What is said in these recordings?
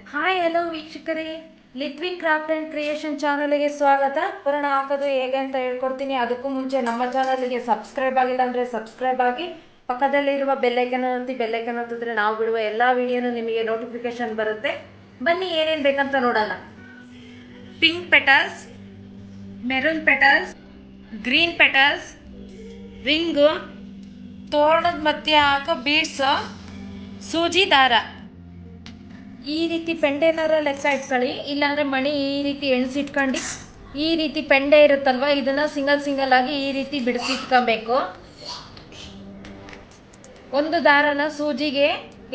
Hi hello ವೀಕ್ಷಕರೇ, ಲಿಟ್ವಿನ್ craft and creation ಚಾನಲ್ಗೆ ಸ್ವಾಗತ. ಪೂರ್ಣ ಹಾಕೋದು ಹೇಗೆ ಅಂತ ಹೇಳ್ಕೊಡ್ತೀನಿ. ಅದಕ್ಕೂ ಮುಂಚೆ ನಮ್ಮ ಚಾನಲ್ಗೆ ಸಬ್ಸ್ಕ್ರೈಬ್ ಆಗಿಲ್ಲ ಅಂದರೆ ಸಬ್ಸ್ಕ್ರೈಬ್ ಆಗಿ, ಪಕ್ಕದಲ್ಲಿರುವ ಬೆಲ್ಲೈಕನ್ ಒತ್ತಿದ್ರೆ ನಾವು ಬಿಡುವ ಎಲ್ಲ ವಿಡಿಯೋನು ನಿಮಗೆ ನೋಟಿಫಿಕೇಶನ್ ಬರುತ್ತೆ. ಬನ್ನಿ ಏನೇನು ಬೇಕಂತ ನೋಡೋಣ. Pink petals, maroon petals, green petals, ring, ತೋರಣದ ಮಧ್ಯೆ ಹಾಕೋ ಬೀಡ್ಸು, ಸೂಜಿ ದಾರ. ಈ ರೀತಿ ಪೆಂಡೆನಾರ ಲೆಕ್ಕ ಇಟ್ಕೊಳ್ಳಿ, ಇಲ್ಲಾಂದರೆ ಮಣಿ ಈ ರೀತಿ ಎಣಿಸಿಟ್ಕೊಂಡು ಈ ರೀತಿ ಪೆಂಡೆ ಇರುತ್ತಲ್ವ, ಇದನ್ನು ಸಿಂಗಲ್ ಆಗಿ ಈ ರೀತಿ ಬಿಡಿಸಿಟ್ಕೊಬೇಕು. ಒಂದು ದಾರನ ಸೂಜಿಗೆ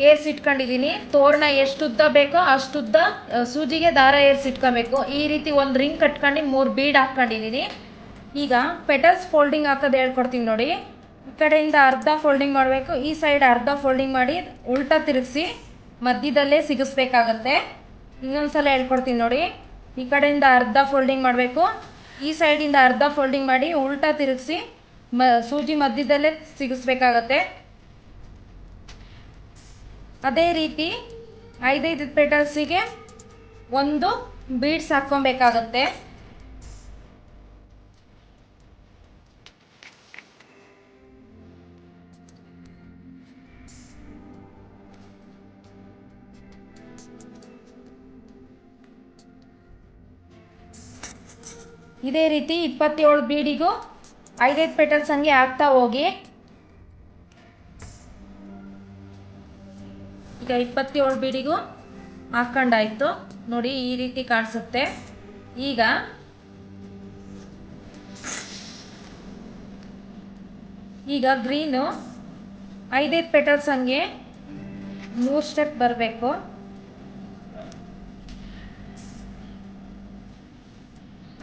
ಏರ್ಸಿಟ್ಕೊಂಡಿದ್ದೀನಿ. ತೋರಣ ಎಷ್ಟು ಉದ್ದ ಬೇಕೋ ಅಷ್ಟುದ್ದ ಸೂಜಿಗೆ ದಾರ ಏರ್ಸಿಟ್ಕೊಬೇಕು. ಈ ರೀತಿ ಒಂದು ರಿಂಗ್ ಕಟ್ಕೊಂಡು 3 ಬೀಡ್ ಹಾಕ್ಕೊಂಡಿದ್ದೀನಿ. ಈಗ ಪೆಟಲ್ಸ್ ಫೋಲ್ಡಿಂಗ್ ಹಾಕೋದು ಹೇಳ್ಕೊಡ್ತೀನಿ ನೋಡಿ. ಈ ಕಡೆಯಿಂದ ಅರ್ಧ ಫೋಲ್ಡಿಂಗ್ ಮಾಡಬೇಕು, ಈ ಸೈಡ್ ಅರ್ಧ ಫೋಲ್ಡಿಂಗ್ ಮಾಡಿ ಉಲ್ಟಾ ತಿರುಗಿಸಿ ಮಧ್ಯದಲ್ಲೇ ಸಿಗಿಸ್ಬೇಕಾಗತ್ತೆ. ಇನ್ನೊಂದ್ಸಲ ಹೇಳ್ಕೊಡ್ತೀನಿ ನೋಡಿ. ಈ ಕಡೆಯಿಂದ ಅರ್ಧ ಫೋಲ್ಡಿಂಗ್ ಮಾಡಬೇಕು, ಈ ಸೈಡಿಂದ ಅರ್ಧ ಫೋಲ್ಡಿಂಗ್ ಮಾಡಿ ಉಲ್ಟಾ ತಿರುಗಿಸಿ ಸೂಜಿ ಮಧ್ಯದಲ್ಲೇ ಸಿಗಿಸ್ಬೇಕಾಗತ್ತೆ. ಅದೇ ರೀತಿ 5 ಪೆಟಲ್ಸಿಗೆ ಒಂದು ಬೀಡ್ಸ್ ಹಾಕ್ಕೊಬೇಕಾಗತ್ತೆ. ಇದೇ ರೀತಿ 27 ಬೀಡಿಗೂ 5 ಪೆಟಲ್ಸ್ ಹಂಗೆ ಹಾಕ್ತಾ ಹೋಗಿ. ಈಗ 27 ಬೀಡಿಗೂ ಹಾಕ್ಕೊಂಡಾಯ್ತು ನೋಡಿ, ಈ ರೀತಿ ಕಾಣಿಸುತ್ತೆ. ಈಗ ಗ್ರೀನು 5 ಪೆಟಲ್ಸ್ ಹಂಗೆ 3 ಸ್ಟೆಪ್ ಬರಬೇಕು.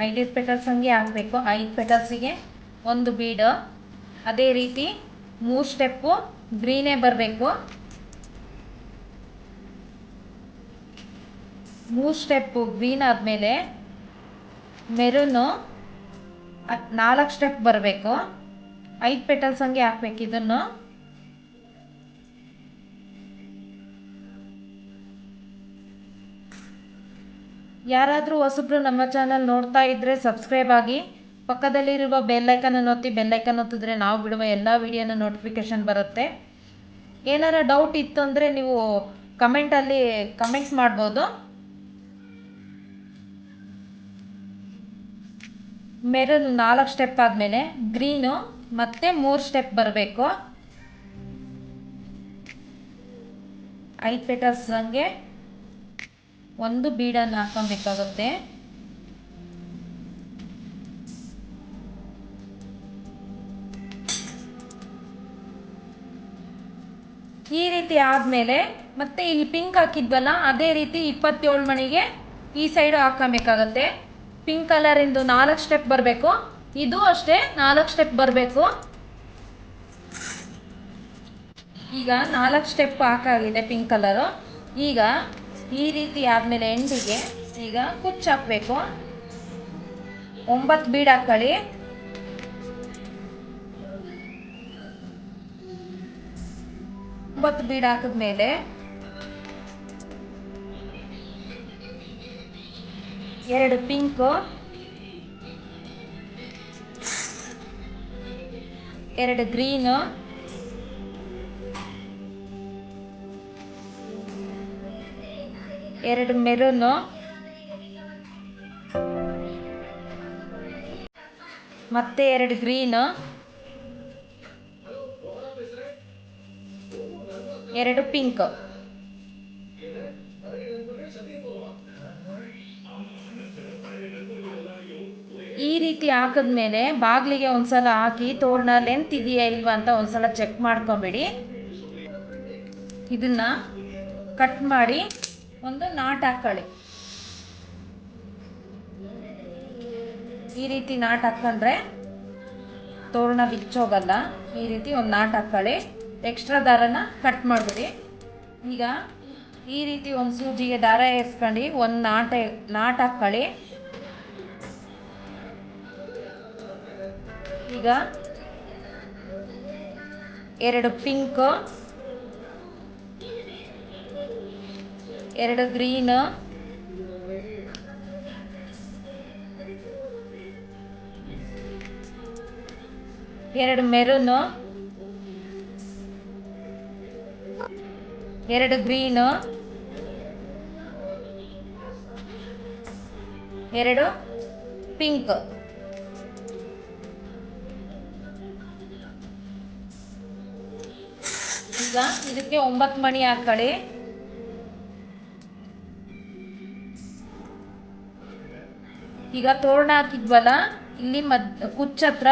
5 ಪೆಟಲ್ಸ್ ಹಂಗೆ ಹಾಕಬೇಕು. 5 ಪೆಟಲ್ಸಿಗೆ ಒಂದು ಬೀಡು. ಅದೇ ರೀತಿ 3 ಸ್ಟೆಪ್ಪು ಗ್ರೀನೇ ಬರಬೇಕು. 3 ಸ್ಟೆಪ್ಪು ಗ್ರೀನ್ ಆದಮೇಲೆ ಮೆರೂನು 4 ಸ್ಟೆಪ್ ಬರಬೇಕು. 5 ಪೆಟಲ್ಸ್ ಹಂಗೆ ಹಾಕ್ಬೇಕು. ಇದನ್ನು ಯಾರಾದರೂ ಹೊಸಬ್ರು ನಮ್ಮ ಚಾನಲ್ ನೋಡ್ತಾ ಇದ್ದರೆ ಸಬ್ಸ್ಕ್ರೈಬ್ ಆಗಿ, ಪಕ್ಕದಲ್ಲಿರುವ ಬೆಲ್ಲೈಕನ್ ಒತ್ತಿದ್ರೆ ನಾವು ಬಿಡುವ ಎಲ್ಲ ವಿಡಿಯೋನ ನೋಟಿಫಿಕೇಶನ್ ಬರುತ್ತೆ. ಏನಾರ ಡೌಟ್ ಇತ್ತು ಅಂದರೆ ನೀವು ಕಮೆಂಟ್ಸ್ ಮಾಡ್ಬೋದು. ಮೆರೂನ್ 4 ಸ್ಟೆಪ್ ಆದಮೇಲೆ ಗ್ರೀನು ಮತ್ತೆ 3 ಸ್ಟೆಪ್ ಬರಬೇಕು. 5 ಪೆಟಲ್ಸ್ ಹಂಗೆ ಒಂದು ಬೀಡನ್ನು ಹಾಕೊಬೇಕಾಗುತ್ತೆ. ಈ ರೀತಿ ಆದಮೇಲೆ ಮತ್ತೆ ಇಲ್ಲಿ ಪಿಂಕ್ ಹಾಕಿದ್ವಲ್ಲ, ಅದೇ ರೀತಿ 27 ಮಣಿಗೆ ಈ ಸೈಡು ಹಾಕೊಬೇಕಾಗತ್ತೆ. ಪಿಂಕ್ ಕಲರಿಂದು 4 ಸ್ಟೆಪ್ ಬರಬೇಕು. ಇದು ಅಷ್ಟೇ 4 ಸ್ಟೆಪ್ ಬರಬೇಕು. ಈಗ 4 ಸ್ಟೆಪ್ ಹಾಕಾಗಿದೆ ಪಿಂಕ್ ಕಲರು. ಈಗ ಈ ರೀತಿ ಆದಮೇಲೆ ಎಂಡಿಗೆ ಈಗ ಕುಚ್ಚು ಹಾಕಬೇಕು. 9 ಬೀಡ್ ಹಾಕೊಳ್ಳಿ. 9 ಬೀಡ್ ಹಾಕಿದ್ಮೇಲೆ 2 ಪಿಂಕು, 2 ಗ್ರೀನು, 2 ಮೆರೂನು, ಮತ್ತೆ 2 ಗ್ರೀನು, 2 ಪಿಂಕ್. ಈ ರೀತಿ ಹಾಕಿದ್ಮೇಲೆ ಬಾಗಿಲಿಗೆ ಒಂದ್ಸಲ ಹಾಕಿ ತೋರಣ ಲೆಂತ್ ಇದೆಯಾ ಇಲ್ವಾ ಅಂತ ಒಂದ್ಸಲ ಚೆಕ್ ಮಾಡ್ಕೊಂಬಿಡಿ. ಇದನ್ನ ಕಟ್ ಮಾಡಿ ಒಂದು ನಾಟ್ ಹಾಕೊಳ್ಳಿ. ಈ ರೀತಿ ನಾಟ್ ಹಾಕ್ಕೊಂಡ್ರೆ ತೋರಣ ಬಿಚ್ಚೋಗಲ್ಲ. ಈ ರೀತಿ ಒಂದು ನಾಟ್ ಹಾಕೊಳ್ಳಿ. ಎಕ್ಸ್ಟ್ರಾ ದಾರನ ಕಟ್ ಮಾಡಿಬಿಡಿ. ಈಗ ಈ ರೀತಿ ಒಂದು ಸೂಜಿಗೆ ದಾರ ಏರ್ಸ್ಕೊಂಡು ಒಂದು ನಾಟ್ ಹಾಕ್ಕೊಳ್ಳಿ. ಈಗ 2 pink, 2 green, 2 maroon, 2 green, 2 pink. ಈಗ ಇದಕ್ಕೆ 9 ಮಣಿ ಹಾಕೊಳ್ಳಿ. ಈಗ ತೋರಣ ಹಾಕಿದ್ವಲ್ಲ, ಇಲ್ಲಿ ಕುಚ್ಚ ಹತ್ರ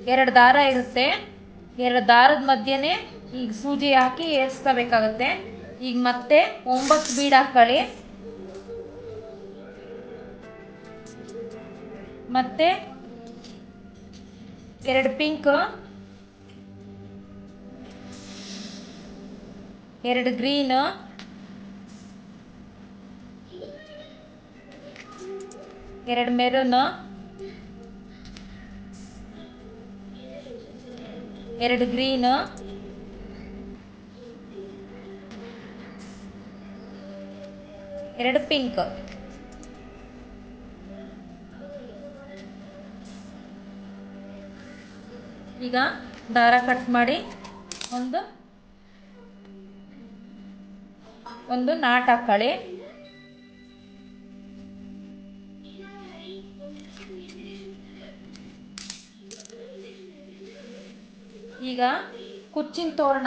2 ದಾರ ಇರುತ್ತೆ. 2 ದಾರದ ಮಧ್ಯೆನೇ ಈಗ ಸೂಜಿ ಹಾಕಿ ಏರ್ಸ್ಕೋಬೇಕಾಗುತ್ತೆ. ಈಗ ಮತ್ತೆ 9 ಬೀಡ್ ಹಾಕೊಳ್ಳಿ. ಮತ್ತೆ 2 pink, 2 green, 2 maroon, 2 green, 2 pink. ಈಗ ದಾರ ಕಟ್ ಮಾಡಿ ಒಂದು ನಾಟ್ ಹಾಕೊಳ್ಳಿ. ಈಗ ಕುಚ್ಚಿನ ತೋರಣ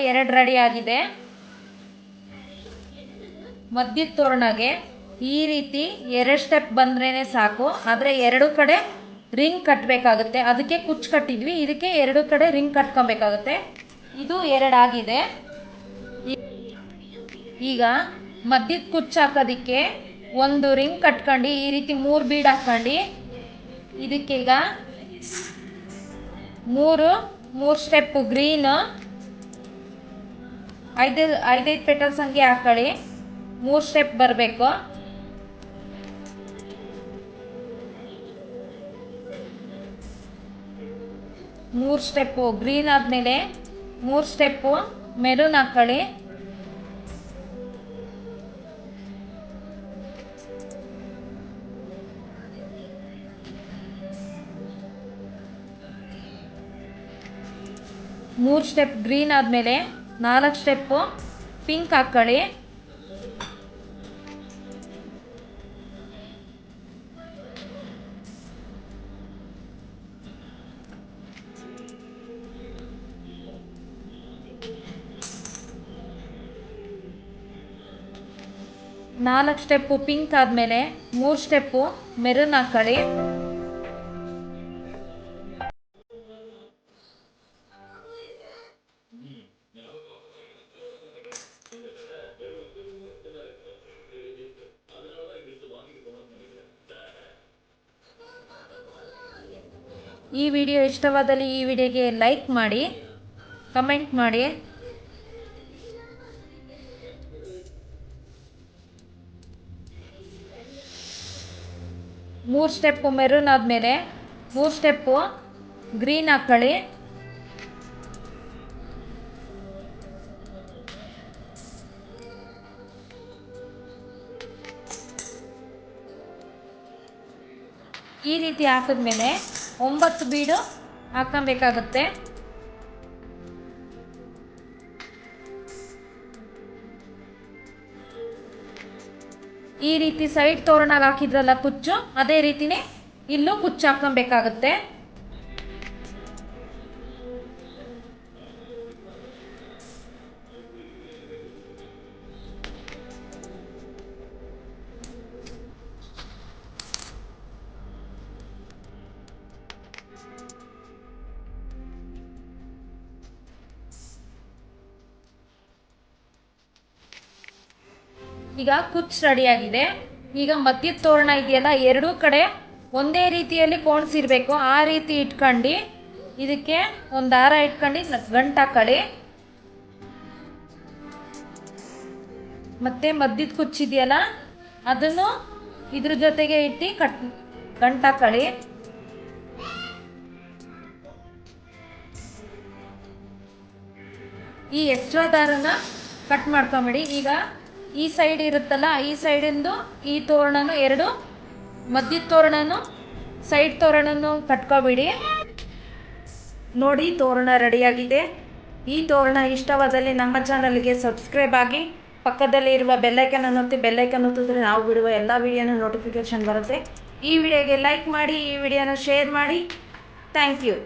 2 ರೆಡಿ ಆಗಿದೆ. ಮಧ್ಯದ ತೋರಣಗೆ ಈ ರೀತಿ 2 ಸ್ಟೆಪ್ ಬಂದ್ರೇ ಸಾಕು. ಆದರೆ 2 ಕಡೆ ರಿಂಗ್ ಕಟ್ಟಬೇಕಾಗುತ್ತೆ. ಅದಕ್ಕೆ ಕುಚ್ಚು ಕಟ್ಟಿದ್ವಿ, ಇದಕ್ಕೆ 2 ಕಡೆ ರಿಂಗ್ ಕಟ್ಕೊಬೇಕಾಗುತ್ತೆ. ಇದು 2 ಆಗಿದೆ. ಈಗ ಮಧ್ಯದ ಕುಚ್ಚು ಹಾಕೋದಕ್ಕೆ ಒಂದು ರಿಂಗ್ ಕಟ್ಕೊಂಡು ಈ ರೀತಿ 3 ಬೀಡ್ ಹಾಕ್ಕೊಂಡು ಇದಕ್ಕೀಗ 3 ಸ್ಟೆಪ್ ಗ್ರೀನ್, 5 ಪೆಟಲ್ಸ್ ಹಂಗೆ ಹಾಕೊಳ್ಳಿ. 3 ಸ್ಟೆಪ್ ಬರಬೇಕು. ಮೂರು ಸ್ಟೆಪ್ಪು ಗ್ರೀನ್ ಆದಮೇಲೆ 3 ಸ್ಟೆಪ್ಪು ಮೆರೂನ್ ಹಾಕೊಳ್ಳಿ. ಮೂರು ಸ್ಟೆಪ್ ಗ್ರೀನ್ ಆದಮೇಲೆ 4 ಸ್ಟೆಪ್ಪು ಪಿಂಕ್ ಹಾಕ್ಕೊಳ್ಳಿ. ನಾಲ್ಕು ಸ್ಟೆಪ್ಪು ಪಿಂಕ್ ಆದಮೇಲೆ 3 ಸ್ಟೆಪ್ಪು ಮೆರೂನ್ ಹಾಕ್ಕೊಳ್ಳಿ. ಈ ವಿಡಿಯೋ ಇಷ್ಟವಾದಲ್ಲಿ ಈ ವಿಡಿಯೋಗೆ ಲೈಕ್ ಮಾಡಿ, ಕಮೆಂಟ್ ಮಾಡಿ. ಮೂರು ಸ್ಟೆಪ್ಪು ಮೆರೂನ್ ಆದಮೇಲೆ 3 ಸ್ಟೆಪ್ಪು ಗ್ರೀನ್ ಹಾಕ್ಕೊಳ್ಳಿ. ಈ ರೀತಿ ಹಾಕಿದ್ಮೇಲೆ 9 ಬೀಡು ಹಾಕೊಬೇಕಾಗುತ್ತೆ. ಈ ರೀತಿ ಸೈಡ್ ತೋರಣಕ್ಕೆ ಹಾಕಿದ್ರಲ್ಲ ಕುಚ್ಚು, ಅದೇ ರೀತಿನೇ ಇಲ್ಲೂ ಕುಚ್ಚು ಹಾಕೊಬೇಕಾಗುತ್ತೆ. ಈಗ ಕುಚ್ಚು ರೆಡಿಯಾಗಿದೆ. ಈಗ ಮಧ್ಯದ ತೋರಣ ಇದೆಯಲ್ಲ, 2 ಕಡೆ ಒಂದೇ ರೀತಿಯಲ್ಲಿ ಕೋಣಿಸಿರ್ಬೇಕು. ಆ ರೀತಿ ಇಟ್ಕೊಂಡು ಇದಕ್ಕೆ ಒಂದು ದಾರ ಇಟ್ಕೊಂಡು ಗಂಟು ಹಾಕೊಳ್ಳಿ. ಮತ್ತು ಮಧ್ಯದ ಕುಚ್ಚಿದೆಯಲ್ಲ, ಅದನ್ನು ಇದ್ರ ಜೊತೆಗೆ ಇಟ್ಟು ಗಂಟು ಹಾಕೊಳ್ಳಿ. ಈ ಎಕ್ಸ್ಟ್ರಾ ದಾರನ ಕಟ್ ಮಾಡ್ಕೊಂಬಿಡಿ. ಈಗ ಈ ಸೈಡ್ ಇರುತ್ತಲ್ಲ, ಈ ಸೈಡಿಂದು ಈ ತೋರಣನು ಎರಡು, ಮಧ್ಯದ ತೋರಣನು ಸೈಡ್ ತೋರಣನು ಕಟ್ಕೊಬಿಡಿ. ನೋಡಿ, ತೋರಣ ರೆಡಿಯಾಗಿದೆ. ಈ ತೋರಣ ಇಷ್ಟವಾದಲ್ಲಿ ನಮ್ಮ ಚಾನಲ್ಗೆ ಸಬ್ಸ್ಕ್ರೈಬ್ ಆಗಿ, ಪಕ್ಕದಲ್ಲಿ ಇರುವ ಬೆಲ್ಲೈಕನ್ ಒತ್ತಿದ್ರೆ ನಾವು ಬಿಡುವ ಎಲ್ಲ ವಿಡಿಯೋನ ನೋಟಿಫಿಕೇಷನ್ ಬರುತ್ತೆ. ಈ ವಿಡಿಯೋಗೆ ಲೈಕ್ ಮಾಡಿ, ಈ ವಿಡಿಯೋನ ಶೇರ್ ಮಾಡಿ. Thank you.